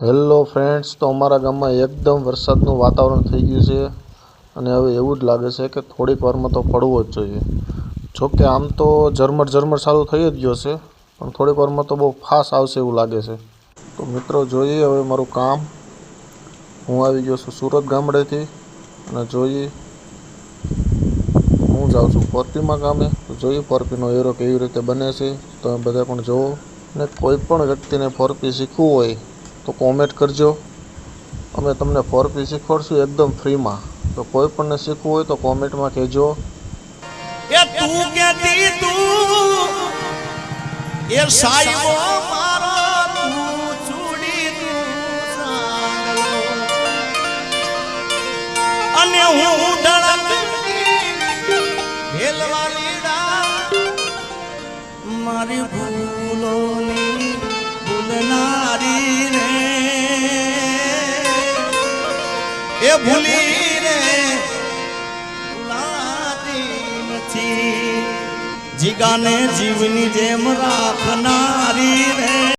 Hello friends, તો અમારા ગામમાં એકદમ વરસાદનું વાતાવરણ થઈ ગયું છે અને હવે એવું જ લાગે છે કે થોડીક વારમાં તો પડવો જ જોઈએ. જોકે આમ તો ઝરમર ચાલુ થઈ જ ગયો છે, પણ થોડીક વારમાં તો બહુ ફાસ્ટ આવશે એવું લાગે છે. તો મિત્રો જોઈએ હવે મારું કામ. હું આવી ગયો છું સુરત ગામડેથી અને જોઈએ હું જાઉં છું પરપીમાં ગામે. તો જોઈએ પરપીનો એરો કેવી રીતે બને છે, તમે બધા પણ જુઓ. ને કોઈ પણ વ્યક્તિને પરપી શીખવું હોય તો કોમેન્ટ કરજો. અમે તમને પરપી શીખવાડશું એકદમ ફ્રીમાં. તો કોઈ પણને શીખવું હોય તો કોમેન્ટમાં કહેજો. એ તું કેતી તું એ સાઈબો મારો તું ચૂડી તું સાંગલો અને હું ધડક હેલવાની ડા મારી ભૂલોની ભૂલનારી રે એ ભૂલી રે જીગાને જીવની જેમ રાખનારી રે।